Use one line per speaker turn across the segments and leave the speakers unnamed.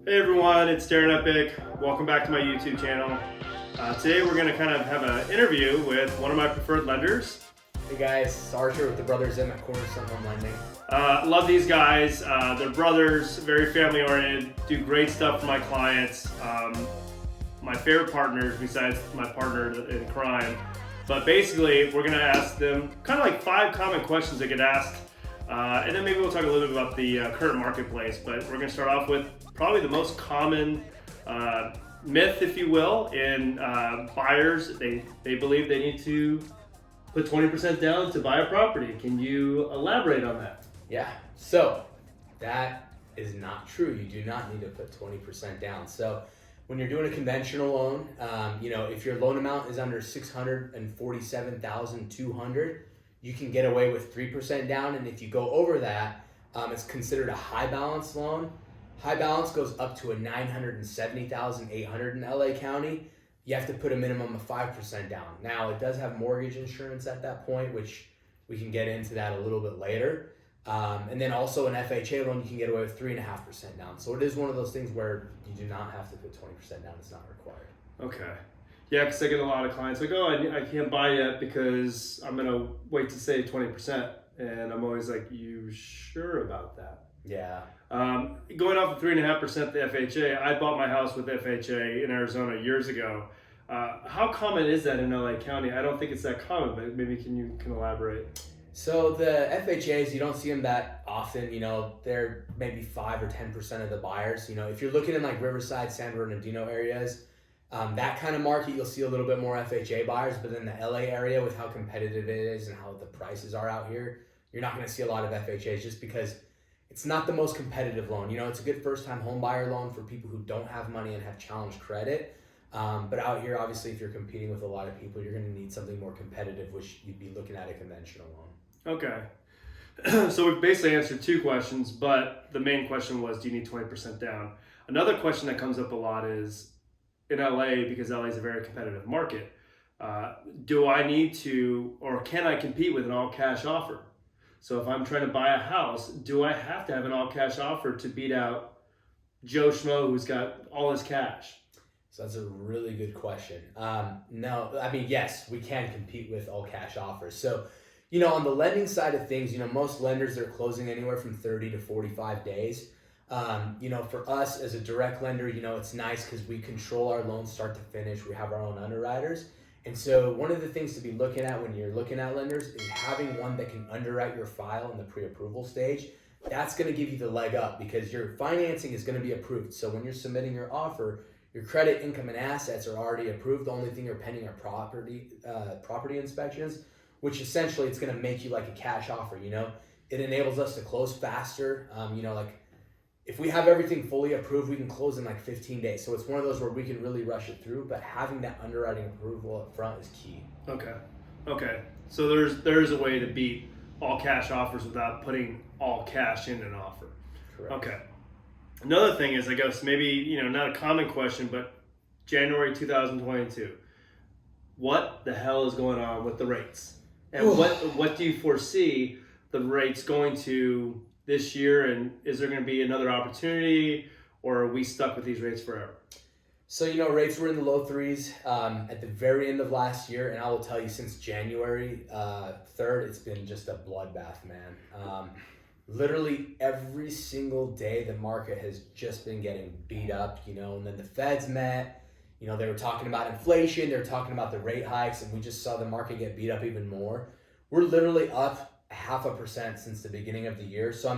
Hey everyone, it's Darin Eppich. Welcome back to my YouTube channel. Today we're going to kind of have an interview with one of my preferred lenders.
Hey guys, it's Archer with the Brothers M at Cornerstone Home Lending.
Love these guys. They're brothers, very family oriented, do great stuff for my clients. My favorite partners besides my partner in crime. But basically, we're going to ask them kind of like 5 common questions they get asked. And then maybe we'll talk a little bit about the current marketplace. But we're going to start off with probably the most common myth, if you will, in buyers. They believe they need to put 20% down to buy a property. Can you elaborate on that?
Yeah, so that is not true. You do not need to put 20% down. So when you're doing a conventional loan, if your loan amount is under $647,200, you can get away with 3% down. And if you go over that, it's considered a high balance loan. High balance goes up to a $970,800 in LA County. You have to put a minimum of 5% down. Now, it does have mortgage insurance at that point, which we can get into that a little bit later. And then also an FHA loan, you can get away with 3.5% down. So it is one of those things where you do not have to put 20% down. It's not required.
Okay. Yeah, because I get a lot of clients like, I can't buy yet because I'm going to wait to save 20%. And I'm always like, you sure about that?
Yeah.
Going off of 3.5% the FHA, I bought my house with FHA in Arizona years ago. How common is that in LA County? I don't think it's that common, but maybe you can elaborate.
So the FHAs, you don't see them that often. They're maybe 5 or 10% of the buyers. If you're looking in like Riverside, San Bernardino areas, that kind of market, you'll see a little bit more FHA buyers. But in the LA area, with how competitive it is and how the prices are out here, you're not going to see a lot of FHAs just because it's not the most competitive loan. It's a good first-time home buyer loan for people who don't have money and have challenged credit. But out here, obviously, if you're competing with a lot of people, you're going to need something more competitive, which you'd be looking at a conventional loan.
Okay. So we've basically answered 2 questions, but the main question was, do you need 20% down? Another question that comes up a lot is, in LA, because LA is a very competitive market, do I need to, or can I compete with an all-cash offer? So if I'm trying to buy a house, do I have to have an all-cash offer to beat out Joe Schmo who's got all his cash?
So that's a really good question. No, I mean, yes, we can compete with all-cash offers. So, on the lending side of things, most lenders are closing anywhere from 30 to 45 days. For us as a direct lender, it's nice because we control our loans start to finish. We have our own underwriters. And so one of the things to be looking at when you're looking at lenders is having one that can underwrite your file in the pre-approval stage. That's going to give you the leg up because your financing is going to be approved. So when you're submitting your offer, your credit, income, and assets are already approved. The only thing you're pending are property inspections, which essentially it's going to make you like a cash offer. It enables us to close faster. If we have everything fully approved, we can close in like 15 days. So it's one of those where we can really rush it through, but having that underwriting approval up front is key.
Okay. So there's a way to beat all cash offers without putting all cash in an offer.
Correct.
Okay. Another thing is, I guess maybe, not a common question, but January 2022, what the hell is going on with the rates? And what do you foresee the rates going to this year, and is there going to be another opportunity, or are we stuck with these rates forever?
So, rates were in the low 3s at the very end of last year, and I will tell you since January 3rd, it's been just a bloodbath, man. Literally every single day, the market has just been getting beat up, and then the Feds met, they were talking about inflation, they were talking about the rate hikes, and we just saw the market get beat up even more. We're literally up 0.5% since the beginning of the year. So,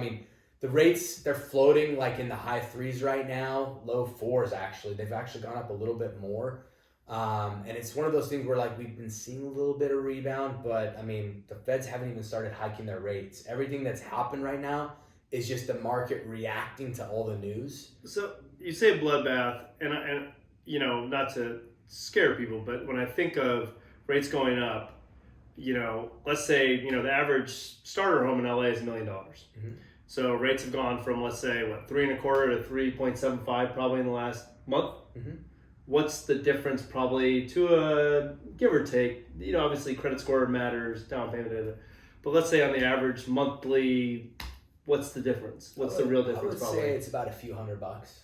the rates, they're floating like in the high 3s right now, low 4s actually. They've actually gone up a little bit more. And it's one of those things where we've been seeing a little bit of rebound, but the Feds haven't even started hiking their rates. Everything that's happened right now is just the market reacting to all the news.
So you say bloodbath, and not to scare people, but when I think of rates going up, let's say, the average starter home in LA is $1 million.
Mm-hmm.
So rates have gone from, let's say, 3.25 to 3.75 probably in the last month.
Mm-hmm.
What's the difference probably to a give or take? Obviously credit score matters, down payment, but let's say on the average monthly, what's the difference? What's the real difference?
I would say it's about a few $100.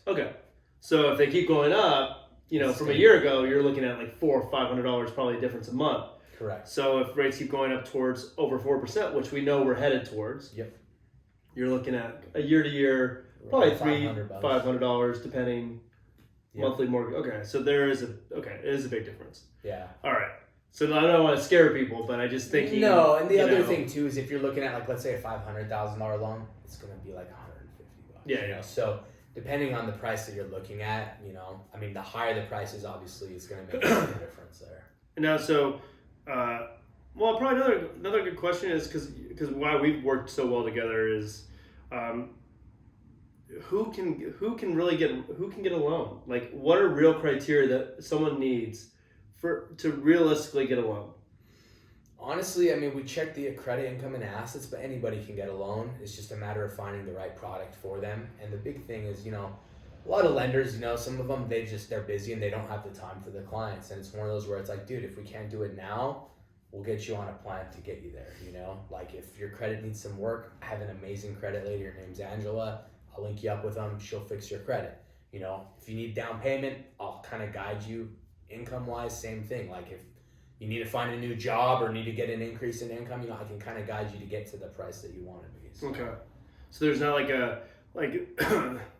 Okay. So if they keep going up, from a year ago, you're looking at like $400 or $500 probably a difference a month.
Correct.
So if rates keep going up towards over 4%, which we know we're headed towards, you're looking at a year to year, probably $500 depending monthly mortgage. Okay, so it is a big difference.
Yeah.
All right. So I don't want to scare people, but I just think
no. And the other thing too is if you're looking at like let's say a $500,000 loan, it's gonna be like $150.
Yeah.
So depending on the price that you're looking at, I mean, the higher the price is, obviously, it's gonna make a difference there.
Now, so. Probably another good question is because why we've worked so well together is, who can get a loan? Like, what are real criteria that someone needs to realistically get a loan?
Honestly, I mean, we check the credit, income, and assets, but anybody can get a loan. It's just a matter of finding the right product for them. And the big thing is, a lot of lenders, some of them, they're busy and they don't have the time for their clients. And it's one of those where it's like, dude, if we can't do it now, we'll get you on a plan to get you there, Like if your credit needs some work, I have an amazing credit lady. Her name's Angela. I'll link you up with them. She'll fix your credit. If you need down payment, I'll kind of guide you. Income-wise, same thing. Like if you need to find a new job or need to get an increase in income, I can kind of guide you to get to the price that you want to be. So.
Okay. So there's not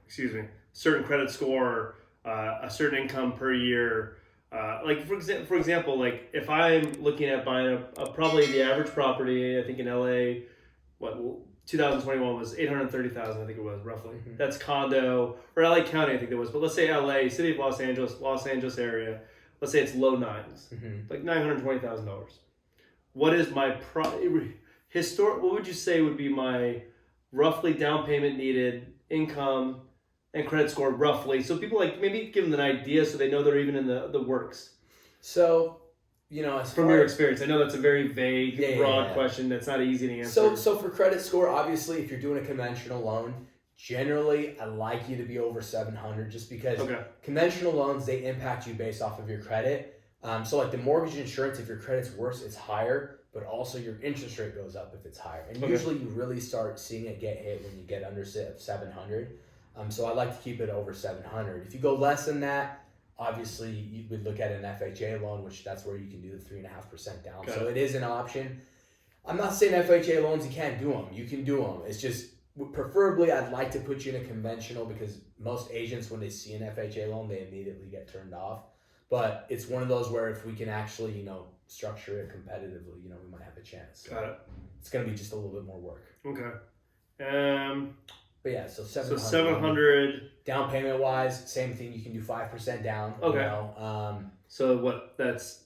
excuse me, certain credit score, a certain income per year. For example, like if I'm looking at buying probably the average property, I think in LA, 2021 was 830,000, I think it was roughly. Mm-hmm. That's condo, or LA County, I think it was. But let's say LA, city of Los Angeles area. Let's say it's low nines, like $920,000. What is my what would you say would be my roughly down payment needed, income, and credit score roughly? So people maybe give them an idea so they know they're even in the works.
So,
from your experience, I know that's a very vague, broad question that's not easy to answer.
So for credit score, obviously, if you're doing a conventional loan, generally, I like you to be over 700 just because conventional loans, they impact you based off of your credit. So like the mortgage insurance, if your credit's worse, it's higher, but also your interest rate goes up if it's higher. And usually you really start seeing it get hit when you get under 700. So I like to keep it over 700. If you go less than that, obviously you would look at an FHA loan, which that's where you can do the 3.5% down. So it is an option. I'm not saying FHA loans, you can't do them. You can do them. It's just, preferably, I'd like to put you in a conventional because most agents, when they see an FHA loan, they immediately get turned off. But it's one of those where if we can actually, structure it competitively, we might have a chance.
Got it.
It's going to be just a little bit more work.
Okay.
But yeah, so 700.
So 700.
Down payment wise, same thing. You can do 5% down.
Okay. So what? That's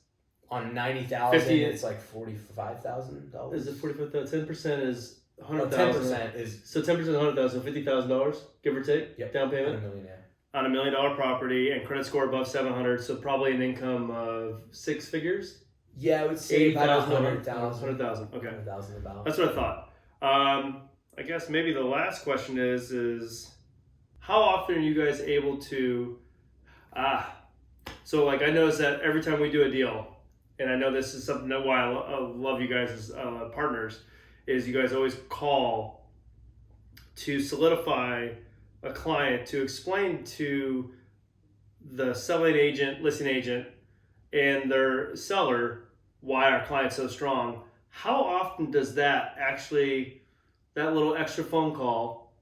on 90,000. It's like $45,000.
Is it 45,000? 10% is 100,000.
10% is
so 10% is 100,000, $50,000, give or take.
Yep.
Down payment.
On $1 million.
On $1 million property and credit score above 700, so probably an income of six figures.
Yeah, I would say about 100,000.
100,000. Okay.
100,000 about.
That's what I thought. I guess maybe the last question is how often are you guys able to so like I noticed that every time we do a deal, and I know this is something that why I love you guys as partners, is you guys always call to solidify a client, to explain to the selling agent, listing agent, and their seller why our client's so strong. How often does that little extra phone call,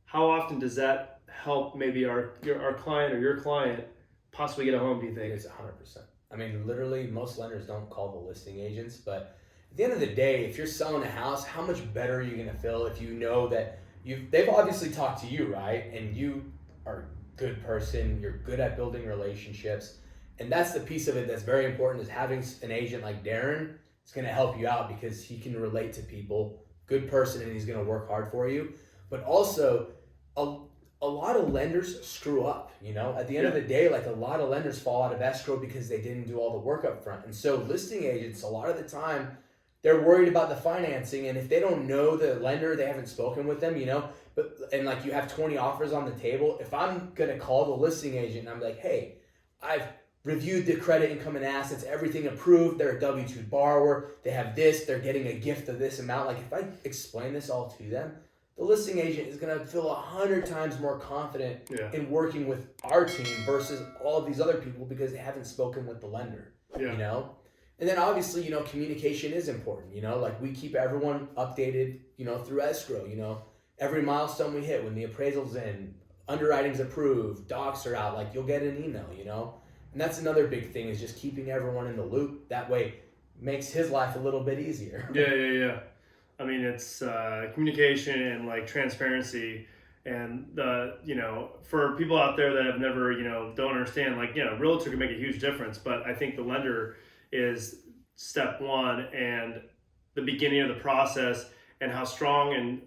how often does that help maybe our client or your client possibly get a home, do you think?
It's 100%. I mean, literally, most lenders don't call the listing agents, but at the end of the day, if you're selling a house, how much better are you going to feel if you know that they've obviously talked to you, right? And you are a good person, you're good at building relationships, and that's the piece of it that's very important, is having an agent like Darin is going to help you out because he can relate to people, good person, and he's going to work hard for you. But also, a lot of lenders screw up, At the end of the day, like a lot of lenders fall out of escrow because they didn't do all the work up front. And so listing agents, a lot of the time, they're worried about the financing, and if they don't know the lender, they haven't spoken with them, and like you have 20 offers on the table, if I'm going to call the listing agent and I'm like, hey, I've reviewed the credit, income, and assets, everything approved, they're a W-2 borrower, they have this, they're getting a gift of this amount. Like if I explain this all to them, the listing agent is going to feel 100 times more confident
Yeah.
in working with our team versus all of these other people because they haven't spoken with the lender.
Yeah.
You know? And then obviously, you know, communication is important, you know, like we keep everyone updated, you know, through escrow, you know, every milestone we hit, when the appraisal's in, underwriting's approved, docs are out, like you'll get an email, you know? And that's another big thing, is just keeping everyone in the loop. That way makes his life a little bit easier.
Yeah. I mean, it's communication and like transparency, and you know, for people out there that have never, you know, don't understand, like, you know, realtor can make a huge difference, but I think the lender is step one and the beginning of the process, and how strong and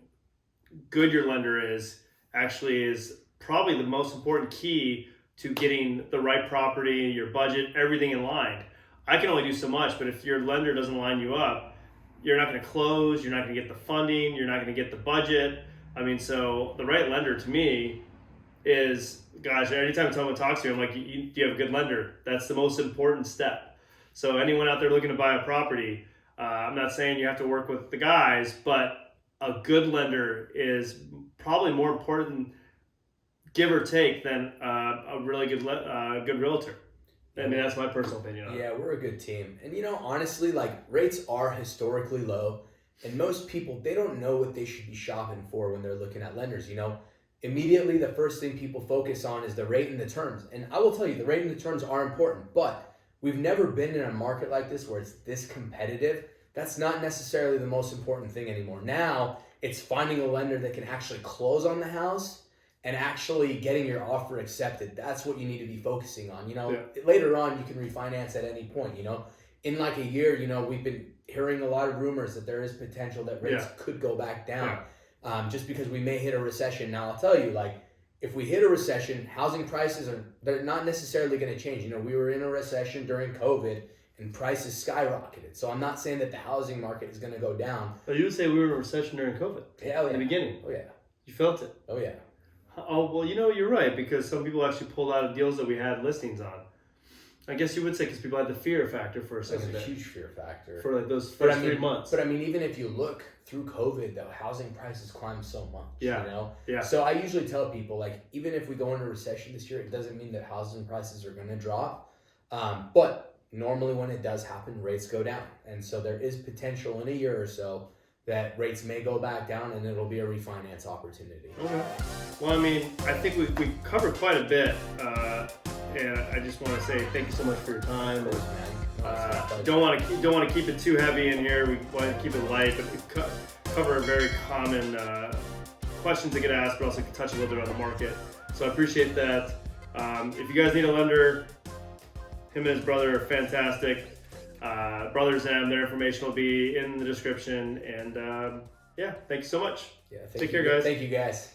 good your lender is actually is probably the most important key to getting the right property, your budget, everything in line. I can only do so much, but if your lender doesn't line you up, you're not going to close, you're not going to get the funding, you're not going to get the budget. I mean, so the right lender to me is, gosh, anytime someone talks to me, I'm like, do you have a good lender? That's the most important step. So anyone out there looking to buy a property, I'm not saying you have to work with the guys, but a good lender is probably more important, give or take, than a really good realtor. I mean, that's my personal opinion on it.
Yeah, we're a good team. And, you know, honestly, like, rates are historically low. And most people, they don't know what they should be shopping for when they're looking at lenders, you know. Immediately, the first thing people focus on is the rate and the terms. And I will tell you, the rate and the terms are important. But we've never been in a market like this where it's this competitive. That's not necessarily the most important thing anymore. Now, it's finding a lender that can actually close on the house and actually getting your offer accepted. That's what you need to be focusing on. You know, later on, you can refinance at any point, you know. In like a year, you know, we've been hearing a lot of rumors that there is potential that rates could go back down, just because we may hit a recession. Now, I'll tell you, like, if we hit a recession, housing prices they're not necessarily going to change. You know, we were in a recession during COVID and prices skyrocketed. So I'm not saying that the housing market is going to go down.
But you would say we were in a recession during COVID.
Yeah,
in the beginning.
Oh, yeah.
You felt it.
Oh, yeah.
Oh, well, you know, you're right, because some people actually pulled out of deals that we had listings on. I guess you would say because people had the fear factor for a second.
That's a huge fear factor.
For like those first 3 months.
But I mean, even if you look through COVID, the housing prices climbed so much.
Yeah.
You know?
Yeah.
So I usually tell people, like, even if we go into a recession this year, it doesn't mean that housing prices are going to drop. But normally when it does happen, rates go down. And so there is potential in a year or so that rates may go back down and it'll be a refinance opportunity.
Okay. Well, I mean, I think we covered quite a bit. And I just want to say thank you so much for your time.
Of course, man.
Don't want to keep it too heavy in here. We want to keep it light, but we cover very common questions that get asked, but also touch a little bit on the market. So I appreciate that. If you guys need a lender, him and his brother are fantastic. Brothers M, their information will be in the description. And yeah, thank you so much.
Yeah,
take care, guys.
Thank you, guys.